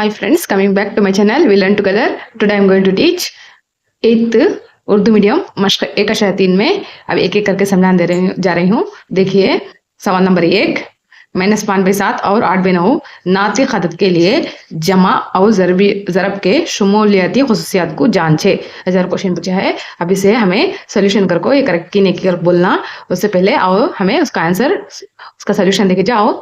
Hi friends, coming back to my channel, we learn together. Today I'm going to teach 8th Urdu medium मश्क एक अशा 3 में अब एक एक करके समझाने जा रही हूँ। देखिए सवाल नंबर 1, -5/7 और 8/9 नातिक अदद के लिए जमा और ज़रब के शुमूलियती खुसूसियात को जांचे। ऐसा क्वेश्चन पूछा है। अब इसे हमें सोल्यूशन करको ये करेक्ट की नहीं कर बोलना उससे पहले आओ हमें उसका आंसर उसका सोल्यूशन देखे जाओ।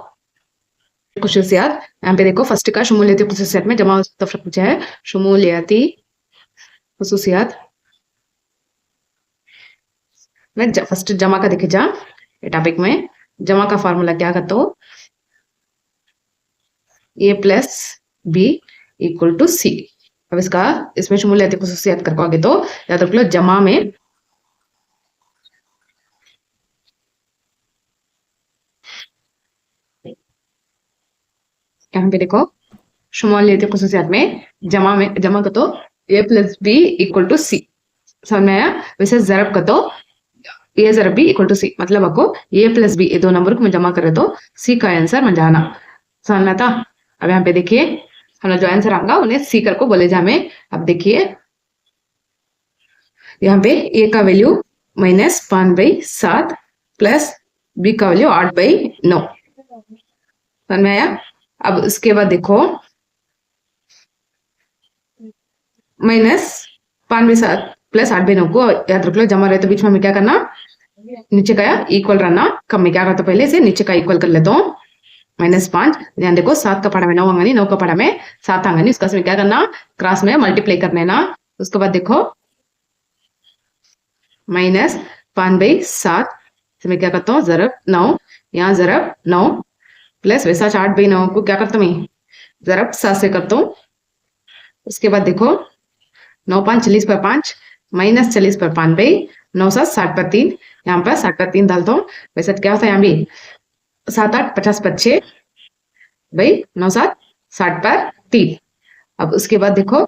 खुसूसियात यहाँ पे देखो, फर्स्ट का शुमूलियती खुसूसियात में जमा तफरीक पूछा है। शुमूलियती खुसूसियात में फर्स्ट जमा का देखे जा। टॉपिक में जमा का फार्मूला क्या करते हो, a plus B equal to c. अब इसका इसमें शुमूलियती खुसूसियात कर पाओगे तो याद रख लो, जमा में यहाँ पे देखो शुमूलियती खुसूसियात में जमा का तो a plus B equal to c समझ में आया। वैसे जरब का तो ए जरब बी इक्वल टू सी, मतलब आपको ए प्लस बी ये दो नंबर को मैं जमा करे तो सी का आंसर बन जाना। समझ में आता। अब यहाँ पे देखिए हमारा जो आंसर आएगा उन्हें सी कर को बोले जा में। अब देखिए यहाँ पे ए का वैल्यू -5/7 प्लस बी का वैल्यू 8/9 समझ में आया। अब उसके बाद देखो -5/7 प्लस 8/9 को याद रख लो, जमा रहे तो बीच में हमें क्या करना, नीचे का इक्वल रहना। कम में क्या करता पहले से नीचे का इक्वल कर लेता हूँ। -5 ध्यान देखो, 7 का पढ़ा में 9 आंगनी, 9 का पढ़ा में 7 आंगनी, उसका में क्या करना, क्रॉस में मल्टीप्लाई करने ना। उसके बाद देखो -5/7 इसमें क्या करता हूँ, जरब 9, यहाँ जरब 9 प्लस वैसा 8/9 को क्या करता हूँ, जरब 7 से करता हूँ। उसके बाद देखो 9×5 40/5 -40/5 9 7 60/3, यहाँ पर 60/3 डालता हूँ। वैसे क्या होता है यहाँ भी 7 8 50/6 9 7 60/3। अब उसके बाद देखो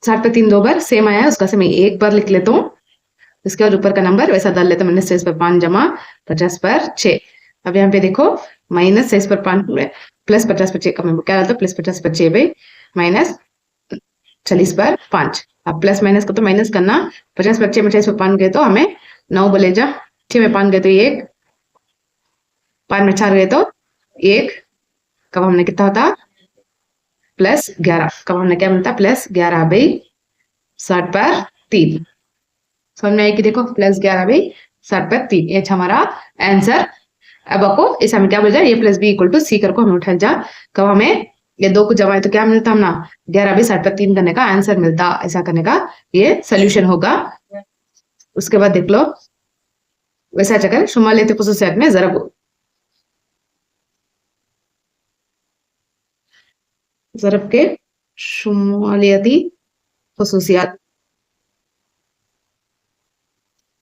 60/3 दो बार सेम आया है, उसका से मैं एक बार लिख लेता हूँ। उसके बाद ऊपर का नंबर वैसा डाल लेता हूँ, -23/5 जमा 50/6। अब यहाँ पे देखो -23/5 प्लस 50/6 का मैं क्या डालता हूँ, प्लस 50/6 -40/5। अब प्लस माइनस को तो माइनस करना, 50/6 में 40/5 गए तो हमें 9 बोले जा, 6 में 5 गए तो 1, 5 में 4 गए तो 1, कब हमने कितना होता +11, कब हमने क्या मिलता +11/60/3। समझ में आई कि देखो +11/60/3 ये हमारा आंसर। अब आपको इस हमें क्या बोल जाए, a plus B equal to c करके हमें उठा जा। कब हमें ये दो को जमाए तो क्या मिलता हम ना, 11/60/3 करने का आंसर मिलता। ऐसा करने का ये सोल्यूशन होगा। उसके बाद देख लो वैसा चक्कर शुमालियती खुसूसियात में ज़रब के शुमालियती खुसूसियात,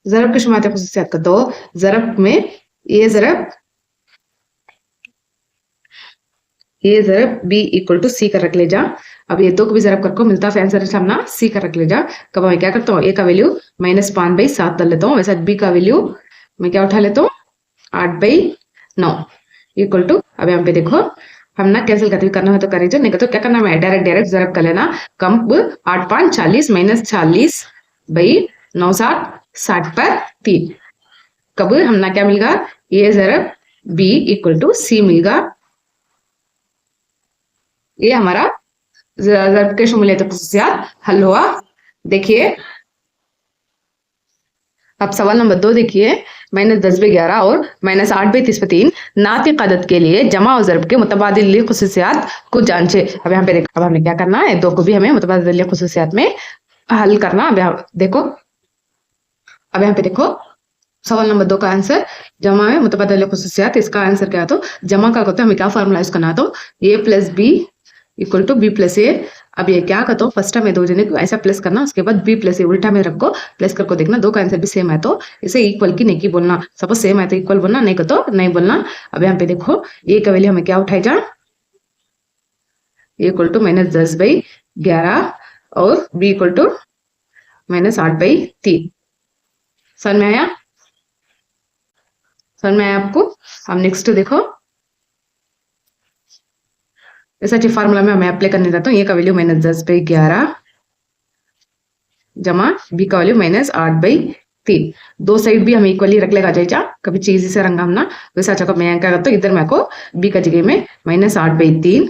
ज़रब के शुमालियती खुसूसियात का तो ज़रब में ये ज़रब बी इक्वल टू सी का रख ले जा। अब ये दो को भी ज़रब करको मिलता है आंसर सामना सी का रख ले जा। कब मैं क्या करता हूँ, ए का वैल्यू -5/7 डाल लेता हूँ, वैसा बी का वैल्यू मैं क्या उठा लेता हूँ 8/9 इक्वल टू। अब यहाँ पे देखो हम ना कैंसिल करते करना है तो करें जो, नहीं तो क्या करना है डायरेक्ट ज़रब कर लेना। कम 8 5 40 -40/9 7 60/3। कब हम ना क्या मिलेगा, ए ज़रब बी इक्वल टू सी मिलेगा। ये हमारा ज़रब के शुमूलियती खुसूसियात हल हुआ। देखिए अब सवाल नंबर 2 देखिए, -10/11 और -8/3 नातिक अदद के लिए जमा और ज़रब के मुतबादिल खुसूसियात को जांचे। अब यहाँ पे देखो, अब हमें क्या करना है, दो को भी हमें मुतबादिल खुसूसियात में हल करना। अब यहाँ देखो, अब यहाँ पे देखो सवाल नंबर 2 का आंसर जमा में मुतबादिल खुसूसियात, इसका आंसर क्या है तो जमा का होता है हमें क्या फॉर्मूला यूज करना, तो a plus B equal to B plus a. अब ये क्या करता हूँ, फर्स्ट में दो जने को ऐसा प्लस करना, उसके बाद बी प्लस ए उल्टा में रखो, प्लस करके देखना दो का आंसर भी सेम है तो इसे इक्वल की नहीं की बोलना। सपोज सेम है तो इक्वल बोलना, नहीं को तो नहीं बोलना। अब यहाँ पे देखो ए का वैल्यू हमें क्या उठाई जा, इक्वल टू -10/11 और बी इक्वल टू -8/3। समझ में आया, समझ में आया आपको। अब नेक्स्ट देखो वैसा जो फार्मूला में हमें अप्लाई करने जाता हूँ, ए का वैल्यू -10/11 जमा बी का वैल्यू -8/3 दो साइड भी हमें इक्वली रख लेगा जाए कभी चीज से रंगा हमना वैसा चको मैं क्या करता हूँ इधर मैं को बी का जगह में -8/3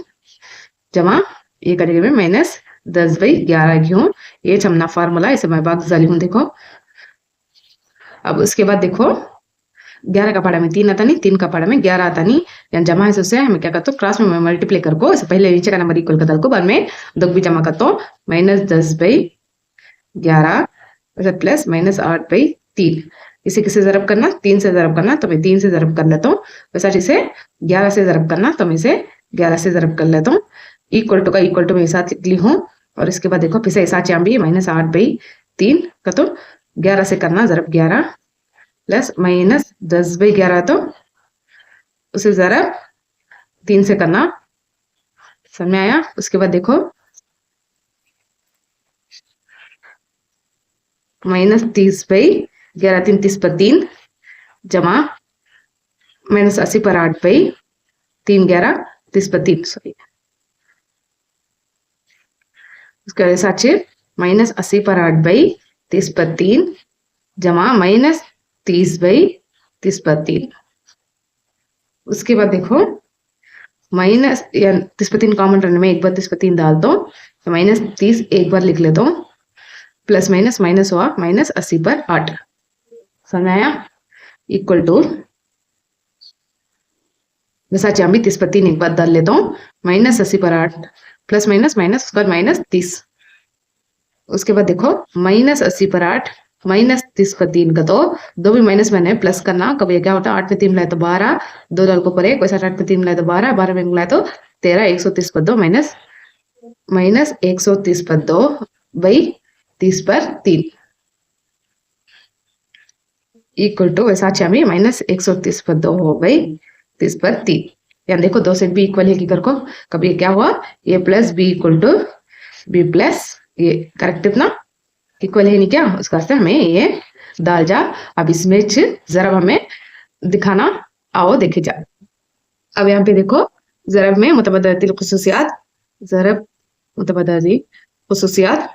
जमा ए का जगह में -10/11 घेऊन ये हमना फार्मूला इसे मैं बात जाली हूँ देखो। अब उसके बाद देखो 11 का पाड़ा में 3 आता नहीं, 3 का पाड़ा में 11 आता नहीं, या जमा है उससे हमें क्या करते हो क्रॉस में मल्टीप्लाई कर को इससे पहले नीचे का नंबर इक्वल कर को बाद में दो भी जमा करता हूँ -10/11 प्लस -8/3 इसे किसे जरब करना 3 से जरब करना तो मैं 3 से जरब कर लेता हूँ। वैसा इसे 11 से जरब करना तो मैं इसे 11 से जरब कर लेता हूँ। इक्वल टू का इक्वल टू मैं साथ लिख ली हूँ और इसके बाद देखो फिर से ऐसा चांबी -8/3 का तो 11 से करना जरब 11 प्लस -10/11 तो उसे जरब 3 से करना, समझ में आया। उसके बाद देखो -30/11 3 30 पर 3 जमा -80 पर 8/3 11 30 पर 3 सॉरी उसके साथ -80 पर 8/30 पर 3 जमा -30/30 पर 3। उसके बाद देखो -30 पर 3 कॉमन रखने में एक बार 30 पर 3 डाल दो तो -30 एक बार लिख लेता हूँ प्लस माइनस माइनस हुआ -80 पर 8 समझ में आया। इक्वल टू जैसा चांबी 30 पर 3 एक बार डाल लेता हूँ -80 पर 8 प्लस माइनस माइनस उसके बाद -30 उसके बाद देखो -80 पर 8 -30 पर 3 का तो दो भी माइनस मैंने प्लस करना कभी क्या होता है 8 पे 3 मिलाए तो 12 दो डाल को पर एक वैसा 8 पे 3 मिलाए तो 12 12 में मिलाए तो 13 130 पर 2 -130 पर 2 बाई 30 पर 3 इक्वल टू वैसा चामी -130 पर 2 हो गई 30 पर 3। यानी देखो दो सेट भी इक्वल है कि कर को कभी क्या हुआ a plus B equal to B plus A correct इतना इक्वल है नहीं क्या उसका से हमें ये डाल जा। अब इसमें जरा हमें दिखाना आओ देखे जा। अब यहाँ पे देखो जरब में मुतबदल खुसूसियात जरब मुतबदल खुसूसियात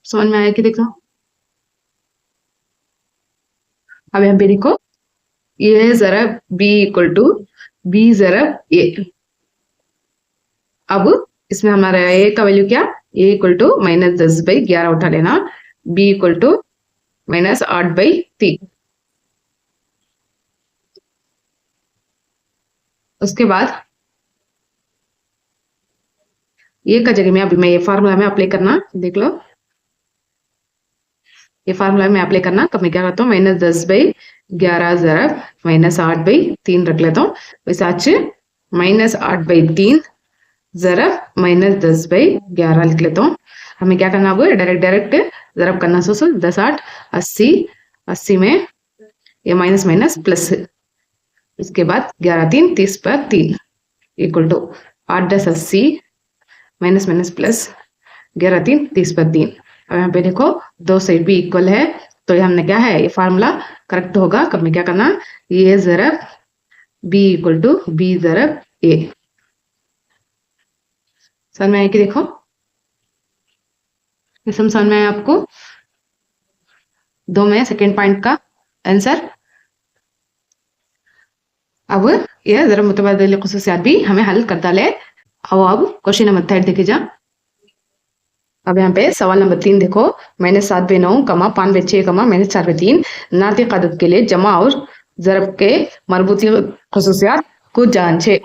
समझ में आया कि देखो। अब यहाँ पे देखो ये जरब b इक्वल टू बी जरब ए। अब इसमें हमारा a का वैल्यू क्या a इक्वल टू -10/11 उठा लेना b इक्वल टू -8/3 उसके बाद ये का जगह में अभी मैं ये फार्मूला में अप्लाई करना देख लो ये फार्मूला में अप्लाई करना कब मैं क्या करता हूँ -10/11 जरब -8/3 रख लेता हूँ वैसे आज -8/3 जरब -10/11 लिख लेता हूँ। हमें क्या करना है डायरेक्ट जरब करना 10 8 80 80 में ये माइनस माइनस प्लस इसके बाद 11 3 30 पर 3 equal to 8 10 80 minus minus plus 11 3 30 पर 3। अब यहाँ पे देखो दो साइड भी इक्वल है तो ये हमने क्या है ये फार्मूला करेक्ट होगा कब में क्या करना ये जरब b इक्वल टू बी जरब ए। समझ में आया कि देखो ये समझ में आया आपको दो में सेकेंड पॉइंट का आंसर। अब ये जरा मुतबादिल खुसूसियात भी हमें हल कर डाले। अब क्वेश्चन नंबर 3 देखे जा। अब यहाँ पे सवाल नंबर 3 देखो -7/9 5/6 -4/3 नातिक अदद के लिए जमा और जरब के मरबूती खुसूसियात को जांचे।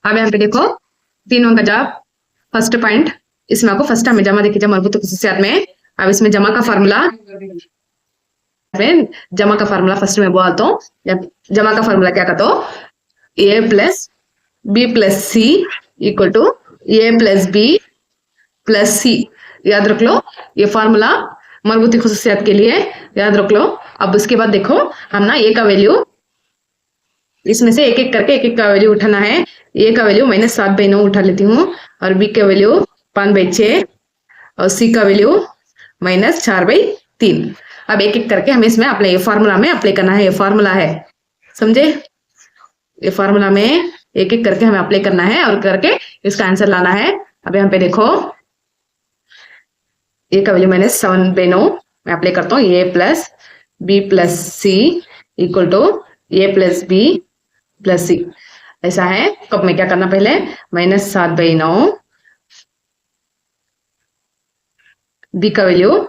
अब यहाँ पे देखो तीनों का जवाब फर्स्ट पॉइंट इसमें आपको फर्स्ट हमें जमा देखी जा मरबूती खुसूसियात में। अब इसमें जमा का फार्मूला फर्स्ट में बोलता हूँ जमा का फार्मूला क्या कहता हो a plus b plus c equal to a plus b plus c. याद रख लो ये फार्मूला मरबूती खुसूसियात के लिए याद रख लो। अब उसके बाद देखो हम ना a का वैल्यू इसमें से एक एक करके एक एक का वैल्यू उठाना है। a का वैल्यू -7/9 उठा लेती हूँ और b का वैल्यू 5/6 और c का वैल्यू -4/3। अब एक एक करके हमें इसमें अपने ये फॉर्मूला में अप्लाई करना है। ये फॉर्मूला है, समझे? ये फॉर्मूला में एक एक करके हमें अप्लाई करना है और करके इसका आंसर लाना है। अब यहाँ पे देखो, ए का वैल्यू मैंने 7/9 मैं अप्लाई करता हूँ। A plus b plus c equal to a plus b plus c, ऐसा है। तो अब मैं क्या करना, पहले -7/9 बी का वैल्यू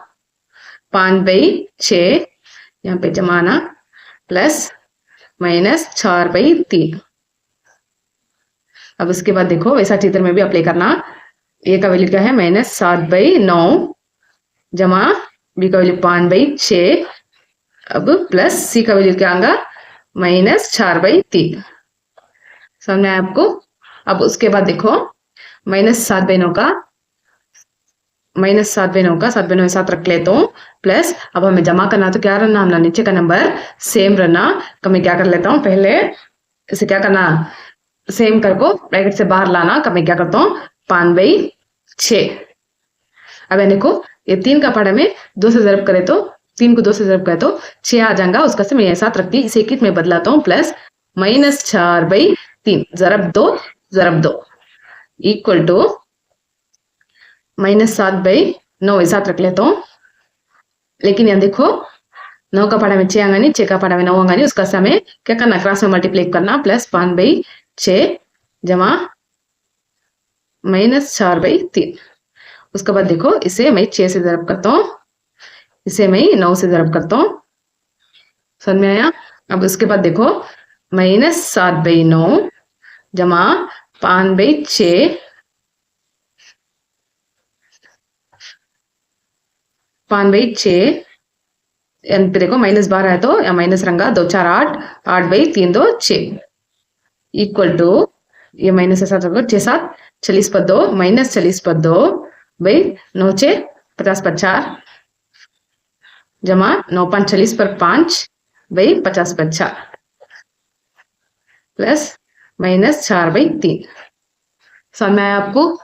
5/6 यहाँ पे जमाना प्लस -4/3। अब उसके बाद देखो वैसा चित्र में भी अप्लाई करना। ए का वैल्यू क्या है, -7/9 जमा बी का वैल्यू 5/6, अब प्लस सी का वैल्यू क्या आएगा, -4/3। समझ में आया आपको? अब उसके बाद देखो -7/9 का 7/9 साथ रख लेता हूँ प्लस। अब हमें जमा करना तो क्या रहना, हमने नीचे का नंबर सेम रहना। तो मैं क्या कर लेता हूँ, पहले इसे क्या करना, सेम कर को ब्रैकेट से बाहर लाना। तो मैं क्या करता हूँ, 5/6। अब देखो ये 3 का पढ़ा में 2 से जरब करे तो 3 को 2 से जरब करे तो 6 आ जाएगा। उसका से मैं ये साथ रखती, इसे कित में बदलाता हूँ, प्लस -4/3 जरब 2 इक्वल टू -7/9 साथ रख लेता हूँ। लेकिन यहाँ देखो 9 का पढ़ा में 6 आएगा नहीं, 6 का पढ़ा में 9 आएगा नहीं। उसका से हमें क्या करना, क्रॉस में मल्टीप्लाई करना, प्लस 5/6 जमा -4/3। उसके बाद देखो इसे मैं 6 से जरब करता हूँ, इसे मैं 9 से जरब करता हूँ। समझ में आया? अब उसके बाद देखो -7/9 जमा 5/6 पे देखो -12 है तो या माइनस रंगा 2 4 8 8/3 2 6 इक्वल टू ये माइनस के साथ रखो 6 7 40/2 -40/2 भाई 9 6 50/4 जमा 9 5 40/5 भाई 50/4 प्लस -4/3। समझ में आया आपको?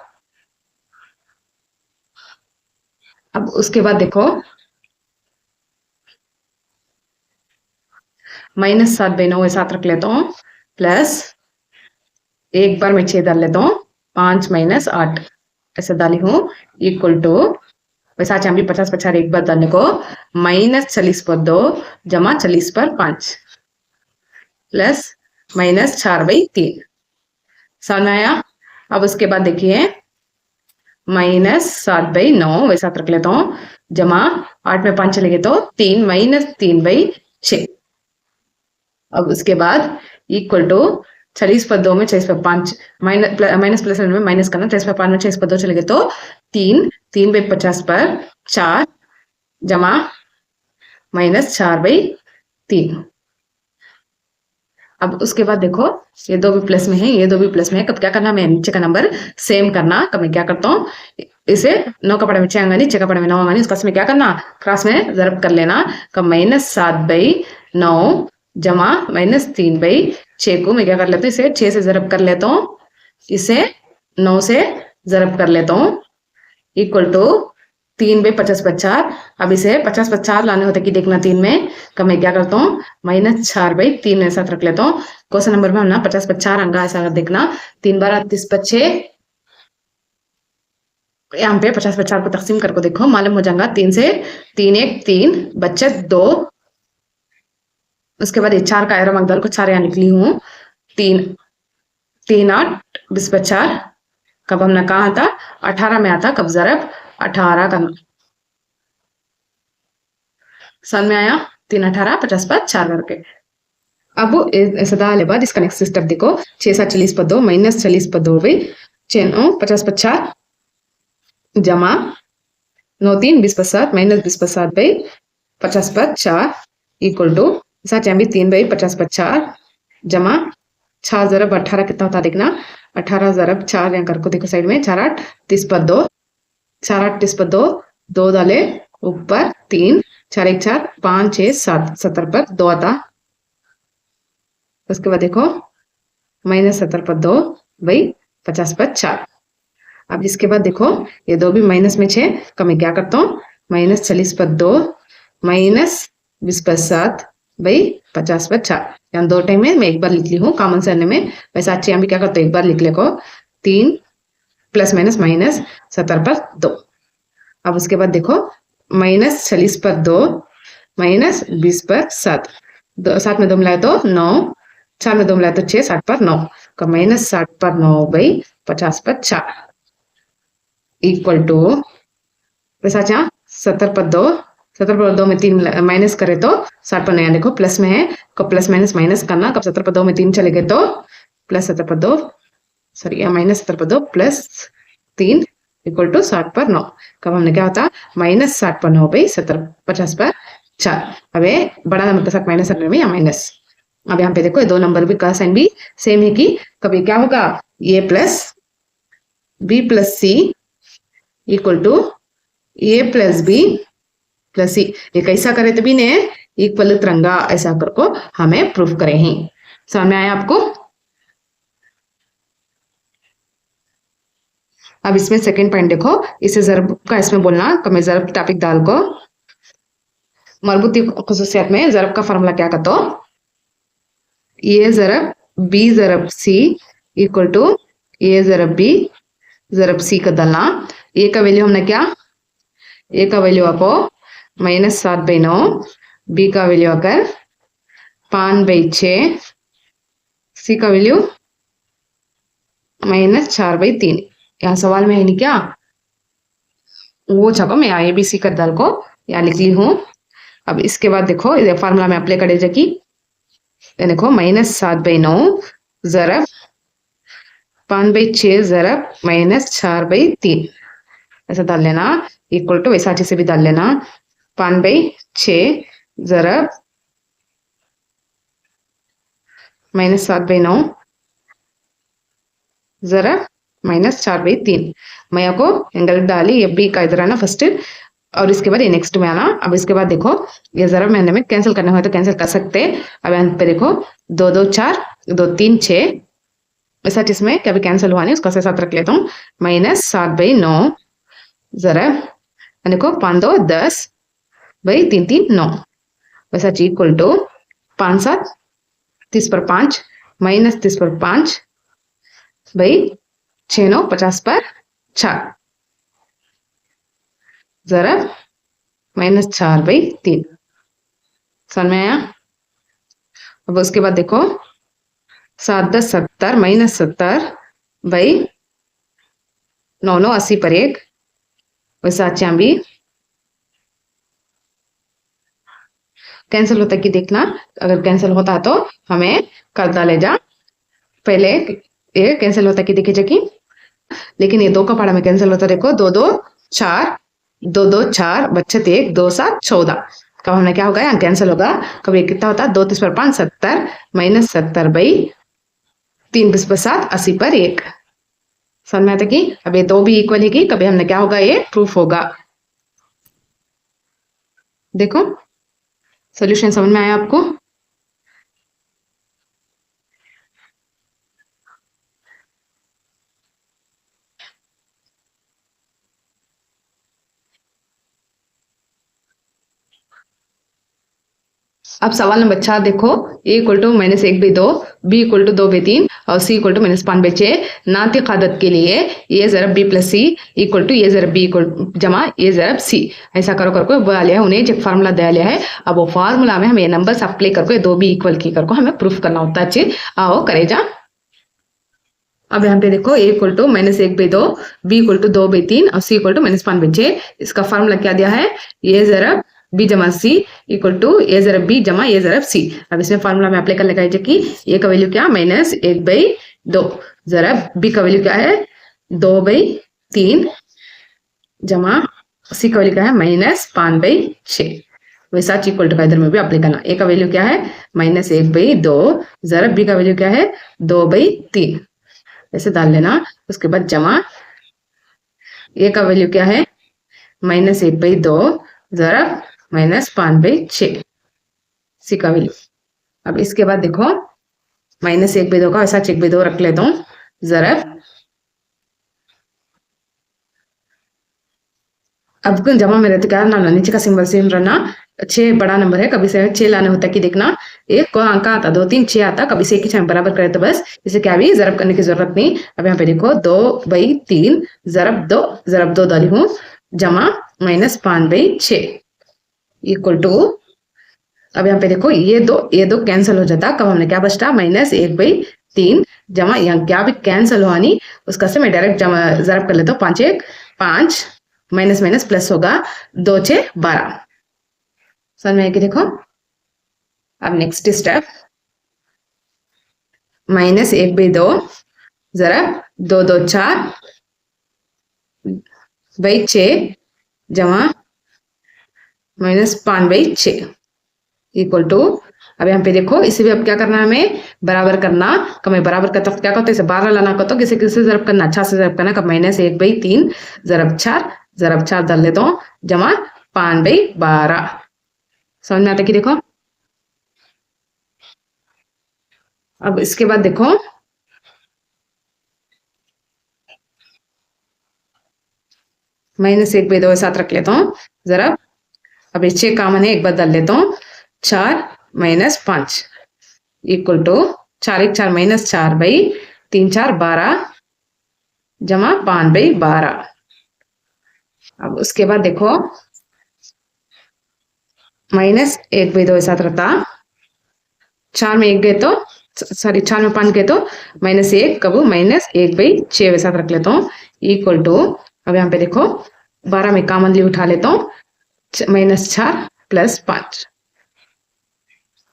अब उसके बाद देखो -7/9 साथ रख लेता हूँ प्लस एक बार मैं 6 डाल लेता हूँ, 5 - 8 ऐसे डाली हूँ इक्वल टू वैसा भी 50/4 एक बार डालने को -40/2 जमा 40/5 प्लस -4/3। समझ में आया? अब उसके बाद देखिए -7/9 वैसा रख लेता हूँ जमा 8 में 5 चले गए तो 3 -3/6। अब उसके बाद इक्वल टू 40/2 में 40/5 माइनस प्लस में माइनस करना, 40/5 में 40/2 चले गए तो 3 3/50/4 जमा -4/3। अब उसके बाद देखो ये दो भी प्लस में है, ये दो भी प्लस में है। कब क्या करना, मैं नीचे का नंबर सेम करना। कब मैं क्या करता हूँ, इसे 9 का पढ़े में 6 आएगा नहीं, 6 का पढ़े में 9 आएगा नहीं। उसका में क्या करना, क्रॉस में जरब कर लेना। कब -7/9 जमा -3/6 को मैं क्या कर लेता हूँ, इसे 6 से जरब कर लेता हूँ, इसे 9 से जरब कर लेता हूँ इक्वल टू 3/50/4। अब इसे 50/4 लाने होते कि देखना 3 में। कब मैं क्या करता हूँ, -4/3 में साथ रख लेता हूँ। क्वेश्चन नंबर में हम ना 50/4 अंगा ऐसा देखना, 3 बार 30/6 यहाँ पे 50/4 को तकसीम करके देखो, मालूम हो जाएगा 3 से 3 1 3 बचत 2। उसके बाद ये 4 का एरो मकदार को 4 यहाँ निकली हूँ, 3 3 8 20/4। कब हमने कहा था 18 में आता, कब जरब 18 करना। समझ में आया? 3 18 50/4 करके। अब ऐसा डाले बाद इसका नेक्स्ट स्टेप देखो, 6 7 40/2 -40/2 भाई 6 9 50/4 जमा 9 3 20/7 -20/7 भाई 50/4 इक्वल टू 3/50/4 जमा 6 जरब 18 कितना होता देखना, 18 जरब 4 यहाँ करके देखो साइड में 4 8 30/2 4 8 30/2 2 डाले ऊपर 3 4 1 4 5 6 7 70/2 आता। उसके बाद देखो -70/2 भाई 50/4। अब इसके बाद देखो ये दो भी माइनस में 6 का मैं क्या करता हूँ, -40/2 माइनस 20/7/50/4। यहाँ 2 टाइम में मैं एक बार लिख ली हूँ कॉमन से में। वैसे अच्छे यहाँ भी क्या करते एक बार लिख ले को 3 प्लस माइनस माइनस 70/2। अब उसके बाद देखो -40/2 माइनस 20/7। 7 में 2 मिलाए तो 9, 4 में 2 मिलाए तो 6, 60/9 का -60/9/50/4 इक्वल टू वैसा क्या 70/2। 70/2 में 3 माइनस करे तो 60/9। यहाँ देखो प्लस में है कब प्लस माइनस माइनस करना, कब 70/2 में 3 चले गए तो plus 70/2 sorry minus 70/2 plus 3 equal to 60/9। कब हमने क्या होता -60/9/50/4। अब ये बड़ा नंबर के साथ माइनस करने में या माइनस। अब यहाँ पे देखो ये 2 नंबर भी का साइन भी सेम है कि कभी क्या होगा a plus b plus c equal to a plus b plus c। ये कैसा करे तो भी ने इक्वल तिरंगा ऐसा करको हमें प्रूफ करें ही। समझ में आया आपको? अब इसमें सेकंड पॉइंट देखो, इसे ज़रब का इसमें बोलना कि मैं ज़रब टॉपिक डाल को मरबूती खुसूसियत में ज़रब का फार्मूला क्या कहते हो ए ज़रब बी ज़रब सी इक्वल टू ए ज़रब बी ज़रब सी का डालना। ए का वैल्यू हमने क्या ए का वैल्यू आपको -7/9, बी का वैल्यू आकर 5/6, सी का वैल्यू -4/3। यहाँ सवाल में है नहीं क्या वो छको मैं यहाँ ABC कर डाल को यहाँ लिख ली हूँ। अब इसके बाद देखो फार्मूला में अप्लाई करे जाकि देखो -7/9 ज़रब 5/6 ज़रब -4/3 ऐसा डाल लेना इक्वल टू वैसा अच्छे से भी डाल लेना 5/6 ज़रब -7/9 ज़रब -4/3। मैं आपको एंगल डाली ये बी का इधर आना फर्स्ट और इसके बाद ये नेक्स्ट में आना। अब इसके बाद देखो ये ज़रब मैंने में कैंसिल करना हो तो कैंसिल कर सकते। अब यहाँ पे देखो 2 2 4 2 3 6 ऐसा जिसमें क्या भी कैंसिल हुआ नहीं उसका साथ रख लेता हूँ -7/9 ज़रब देखो 5 2 10/3 3 9 वैसा इक्वल टू 5 7 30/5 -30/5/6 9 50/4 ज़रब -4/3। समझ में आया? अब उसके बाद देखो 7 10 70 -70/9 9 80/1 वैसा अच्छा भी कैंसिल होता है कि देखना। अगर कैंसिल होता है तो हमें कर डाले जा पहले ये कैंसिल होता है कि देखे जाकि लेकिन ये 2 का पारा में कैंसिल होता देखो 2 2 4 2 2 4 बच्चे 1 2 7 14। कब हमने क्या होगा यहाँ कैंसिल होगा कब ये कितना होता 2 3/5 70 -70/3 3/7 80/1। समझ में आता कि अब ये 2 भी इक्वल है कि कभी हमने क्या होगा ये प्रूफ होगा। देखो सॉल्यूशन समझ में आया आपको? अब सवाल नंबर 4 देखो a equal to -1/2 b equal to 2/3 और c इक्वल टू -5/6 नातिक आदत के लिए a ज़रब b plus c equal to a ज़रब b इक्वल जमा a ज़रब c ऐसा करो करके बोला लिया है उन्हें जो फार्मूला दिया लिया है। अब वो फार्मूला में हमें ये नंबर्स अप्लाई करके 2 भी इक्वल की करको हमें प्रूफ करना होता है। अच्छे आओ करे जा। अब यहाँ पे देखो a equal to -1/2 b equal to 2/3 और c इक्वल टू -5/6। इसका फार्मूला क्या दिया है a ज़रब b जमा c इक्वल टू a ज़रब b जमा a ज़रब c। अब इसमें फार्मूला में अप्लाई कर लगा कि a का वैल्यू क्या -1/2 ज़रब b का वैल्यू क्या है 2/3 जमा c का वैल्यू क्या है -5/6 वैसा इक्वल टू का इधर में भी अप्लाई करना। a का वैल्यू क्या है -1/2 ज़रब b का वैल्यू क्या है 2/3 ऐसे डाल लेना। उसके बाद जमा a का वैल्यू क्या है -1/2 ज़रब -5/6 सी का वैल्यू। अब इसके बाद देखो -1/2 का ऐसा 1/2 रख लेता हूँ ज़रब अब जमा में रहते क्या ना नीचे का सिंबल सेम रहना। 6 बड़ा नंबर है, कभी से 6 लाने होता है कि देखना एक को अंक आता 2 3 6 आता, कभी से एक ही छह बराबर करे तो बस इसे क्या भी जरब करने की जरूरत नहीं। अब यहाँ पे देखो 2/3 जरब 2 डाली हूँ जमा -5/6 इक्वल टू। अब यहाँ पे देखो ये दो कैंसिल हो जाता, कब हमने क्या बचता -1/3 जमा यहाँ क्या भी कैंसिल हुआ नहीं उसका से मैं डायरेक्ट जमा जरब कर लेता हूँ। 5 1 5 माइनस माइनस प्लस होगा 2 6 12। समझ में आएगी देखो। अब नेक्स्ट स्टेप -1/2 जरब 2 2 4/6 जमा -5/6 इक्वल टू। अब यहाँ पे देखो इसे भी अब क्या करना है हमें बराबर करना। कब मैं बराबर करता हूँ क्या करते हैं 12 लाना कहता हूँ, किसे किसे जरब करना, अच्छा से जरब करना। कब -1/3 जरब 4 डाल लेता हूँ जमा 5/12। समझ में आता कि देखो। अब इसके बाद देखो -1/2 साथ रख लेता हूँ जरब। अब ये 6 कॉमन है, एक बार डाल लेता हूँ 4 -5 इक्वल टू 4 1 4 -4/3 4 12 जमा 5/12। अब उसके बाद देखो -1/2 साथ रहता, 4 में 1 गए तो सॉरी 4 में 5 गए तो -1 कब -1/6 वैसा रख लेता हूँ इक्वल टू। अब यहाँ पे देखो 12 में कॉमनली उठा लेता हूँ -4 + 5।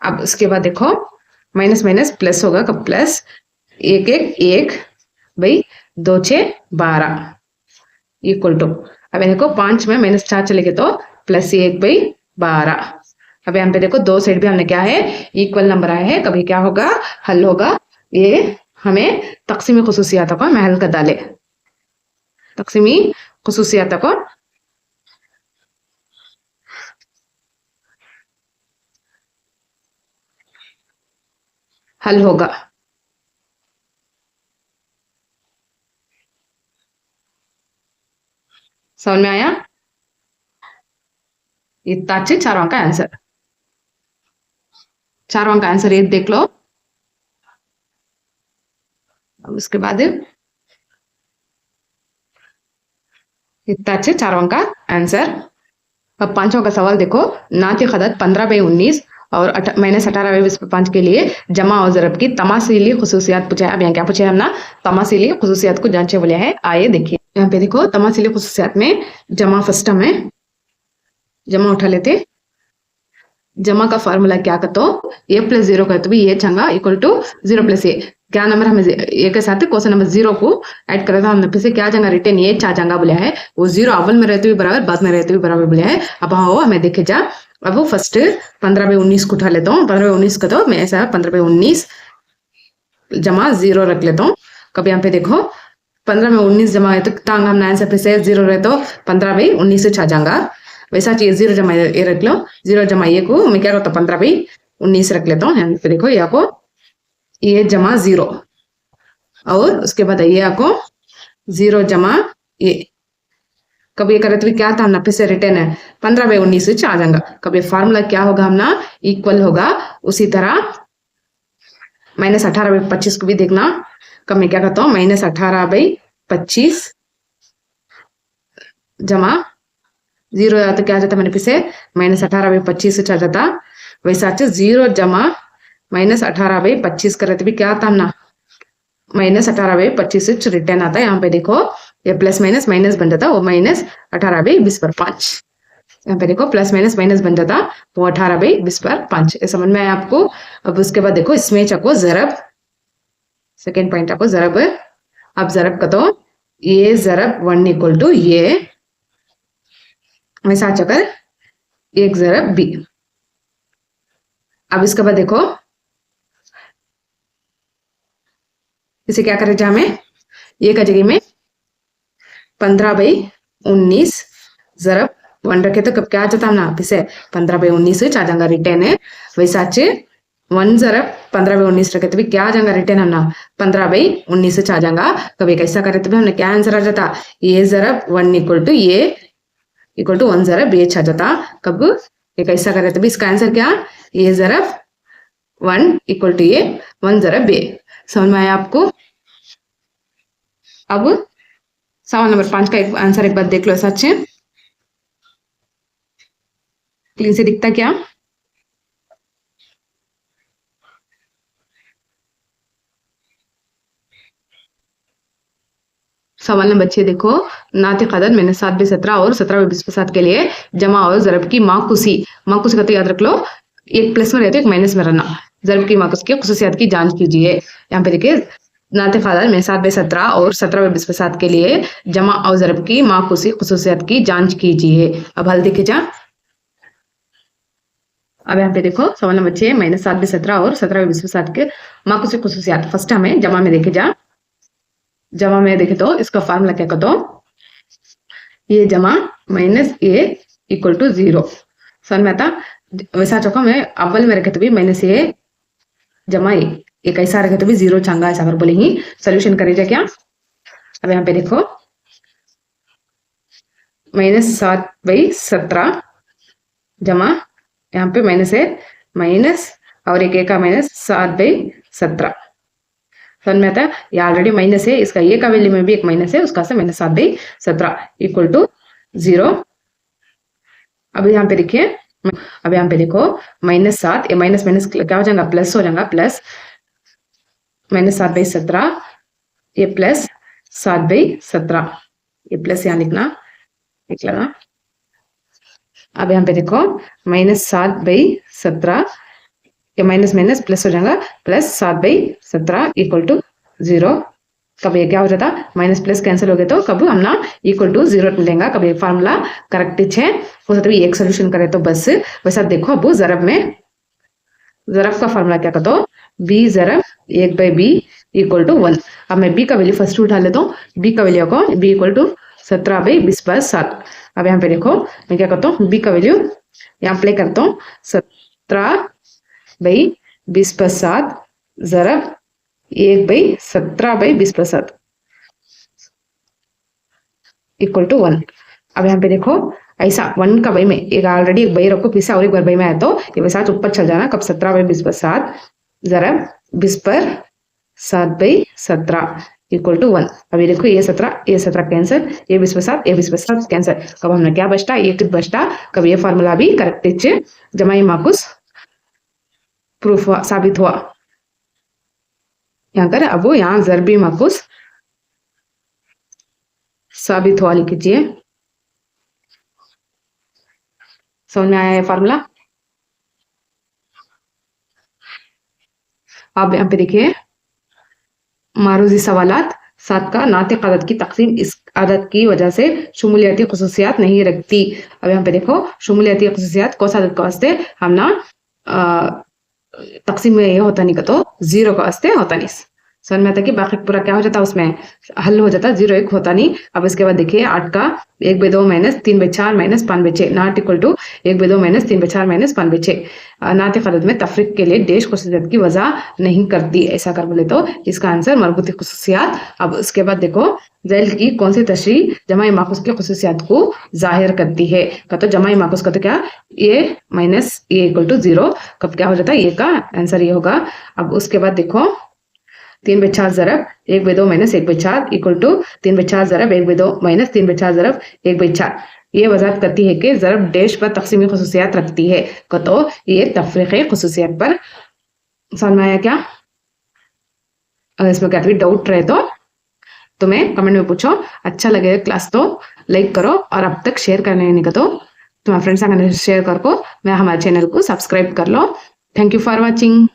अब उसके बाद देखो माइनस माइनस प्लस होगा, कब प्लस 1 1 1/2 6 12 इक्वल टू। अब देखो 5 में -4 चले गए तो +1/12। अब यहाँ पे देखो दो साइड भी हमने क्या है इक्वल नंबर आया है, कभी क्या होगा हल होगा। ये हमें तकसीमी खुसूसियात को मैं हल कर डाले, तकसीमी खुसूसियात को हल होगा। समझ में आया? इतना अच्छे 4 अंक का आंसर, 4 अंक का आंसर ये देख लो। अब उसके बाद इतना अच्छे 4 अंक का आंसर। अब 5 का सवाल देखो, नातिक अदद 15/19 और -18/5 के लिए जमा और जरब की तमासीली खुसूसियात पूछा है। अब यहाँ क्या पूछा है हमने, तमासीली खुसूसियात को जांचे बोले हैं। आइए देखिए यहाँ पे देखो तमासीली खुसूसियात में जमा फर्स्ट में जमा उठा लेते। जमा का फार्मूला क्या कहते हो a + 0 कहते भी ये चंगा इक्वल टू 0 + a। क्या नंबर हमें ए के साथ क्वेश्चन नंबर 0 को ऐड करा था हमने, फिर से क्या जंगा रिटर्न ये चा जंगा बोला है। वो 0 अव्वल में रहते हुए बराबर, बाद में रहते हुए बराबर बोला है। अब हाँ हमें देखे जा। अब वो फर्स्ट 15/19 को उठा लेता हूँ। 15/19 का तो मैं ऐसा 15/19 जमा 0 रख लेता हूँ। कब यहाँ पे देखो 15/19 जमा है तो टांग हमने आंसर फिर से 0 रहे तो 15/19 से छा जाऊंगा। वैसा चाहिए 0 जमा ये रख लो, 0 जमा ये को मैं क्या करता हूँ 15/19 रख लेता हूँ। यहाँ पे देखो यहाँ को ये जमा 0 और उसके बाद ये आपको 0 जमा ये। कब ये करे तो क्या था हमने फिर से रिटर्न है 15/19 से आ जाएगा। कब ये फार्मूला क्या होगा हमना इक्वल होगा। उसी तरह -18/25 को भी देखना। कब मैं क्या करता हूँ -18/25 जमा 0 आता क्या जाता मैंने फिर से -18/25 से आ जाता। वैसा 0 जमा -18/25 करे तो भी क्या आता हमना -18/25 से रिटर्न आता है। यहाँ पे देखो ये प्लस माइनस माइनस बन जाता, वो -18/20/5। यहाँ पे देखो प्लस माइनस माइनस बन जाता, वो 18/20/5। ये समझ में आया आपको। अब उसके बाद देखो इसमें चको जरब, सेकेंड पॉइंट आपको जरब। अब जरब का तो ये जरब 1 इक्वल टू ये वैसा चकर 1 जरब b। अब इसके बाद देखो इसे क्या करें जा में ये का जगह में 15/19 जरब 1 रखे तो कब क्या आ जाता ना फिर से 15/19 से आ जाएगा रिटर्न है। वैसा 1 जरब 15/19 रखे तो भी क्या आ जाएगा रिटर्न हमना 15/19 से आ जाएगा। कभी कैसा करे तो भी हमने क्या आंसर आ जाता ये जरब 1 इक्वल टू ये इक्वल टू 1 ज़रब ए छा जाता। कब ये कैसा करे तो भी इसका आंसर क्या, ए ज़रब 1 इक्वल टू ए 1 ज़रब ए। समझ में आया आपको? अब सवाल नंबर 5 का एक आंसर एक बार देख लो सच है, क्लीन से दिखता क्या? सवाल नंबर 6 देखो, नातिक अदद मैंने 7/17 और 17/27 के लिए जमा और ज़रब की माकुसी का तो याद रख लो, एक प्लस में रहते एक माइनस में रहना। ज़रब की माकुस की खुसूसियात की जांच कीजिए। यहाँ पे देखिए नातिक अदद में 7/17 और 17/27 के लिए जमा और ज़रब की माकुसी खुसूसियात की जांच कीजिए। अब हल देखे जा। अब यहाँ पे देखो सवाल नंबर 6 -7/17 और 17/27 के माकुसी खुसूसियात। फर्स्ट हमें जमा में देखे जा। जमा में देखे तो इसका फार्मूला क्या कर दो, ये जमा माइनस ए इक्वल टू 0 समझ में आता। वैसा चौका में अव्वल में रखे तो भी माइनस ए जमा ए कैसा रखे तो भी 0 चंगा ऐसा कर बोले ही सोल्यूशन करे जा क्या। अब यहाँ पे देखो -7/17 जमा यहाँ पे माइनस है माइनस और एक का माइनस 7/17 समझ में आता है। ये ऑलरेडी माइनस है, इसका ए का वैल्यू में भी एक माइनस है, उसका से -7/17 इक्वल टू 0। अब यहाँ पे देखिए, अब यहाँ पे देखो -7 ये माइनस माइनस क्या हो जाएगा, प्लस हो जाएगा, प्लस -7/17 ये प्लस 7/17 ये प्लस यहाँ लिखना लिख लेना। अब यहाँ पे देखो -7/17 ये माइनस माइनस प्लस हो जाएगा, प्लस 7/17 इक्वल टू 0। कब ये क्या हो जाता, माइनस प्लस कैंसिल हो गए तो कब हम ना इक्वल टू 0 मिलेगा। कब ये फार्मूला करेक्ट है हो सकता है एक सोल्यूशन करे तो बस। वैसा देखो अब ज़रब में, ज़रब का फार्मूला क्या कर दो, बी ज़रब 1/b इक्वल टू 1। अब मैं बी का वैल्यू फर्स्ट उठा लेता हूँ, बी का वैल्यू को बी इक्वल टू 17/20/7। अब यहाँ पे देखो मैं क्या करता हूँ, बी का वैल्यू यहाँ प्ले करता हूँ 17/20/7 ज़रब 1/17/20/7 इक्वल टू 1। अब यहाँ पे देखो ऐसा 1 का बाई में एक ऑलरेडी एक बाई रखो, फिर से और एक बार बाई में आया तो ये वैसा ऊपर चल जाना। कब 17/20/7 ज़रब 20/7/17 इक्वल टू 1। अभी देखो ये 17 कैंसर, ये 20/7 कैंसर। कब हमने क्या बचता, एक बचता। कब ये फार्मूला भी करेक्ट है, जमाई माकुस प्रूफ साबित हुआ। यहाँ कर अब यहाँ ज़रबी माकुस साबित हुआ लिख लीजिए। समझ में आया है फार्मूला। अब यहाँ पे देखिए मारूजी सवालात 7 का नातिक आदत की तकसीम इस आदत की वजह से शुमूलियाती खुसूसियात नहीं रखती। अब यहाँ पे देखो शुमूलियाती खुसूसियात कौन सा आदत का वास्ते हम ना तकसीम में ये होता नहीं का तो 0 का वास्ते होता नहीं। समझ में आता कि बाकी पूरा क्या हो जाता उसमें हल हो जाता, 0 1 होता नहीं। अब इसके बाद देखिए 8 का 1/2 minus 3/4 minus 5/6 not equal to 1/2 minus 3/4 minus 5/6। नातिक आदत में तफरीक के लिए डेश खुसूसियत की वजह नहीं करती। ऐसा कर बोले तो इसका आंसर मरबूती खुसूसियात। अब उसके बाद देखो ज़ैल की कौन सी तशरीह जमाई माकुस की खुसूसियात को जाहिर करती है। का तो जमाई माकुस का तो क्या, ए माइनस ए इक्वल टू 0। कब क्या हो जाता है, ये का आंसर ये होगा। अब उसके बाद देखो 3/4 ज़रब 1/2 माइनस 1/4 इक्वल टू 3/4 ज़रब 1/2 माइनस 3/4 ज़रब 1/4। ये वजाहत करती है कि ज़रब डैश पर तकसीमी खुसूसियात रखती है। तो ये तफरीक़ी खुसूसियात पर समझ में आया क्या। अगर इसमें क्या डाउट रहे तो तुम्हें कमेंट में पूछो। अच्छा लगे क्लास तो लाइक करो और अब तक शेयर करने नहीं का तो तुम्हारे फ्रेंड्स शेयर करो। मैं हमारे चैनल को सब्सक्राइब कर लो। Thank you for watching.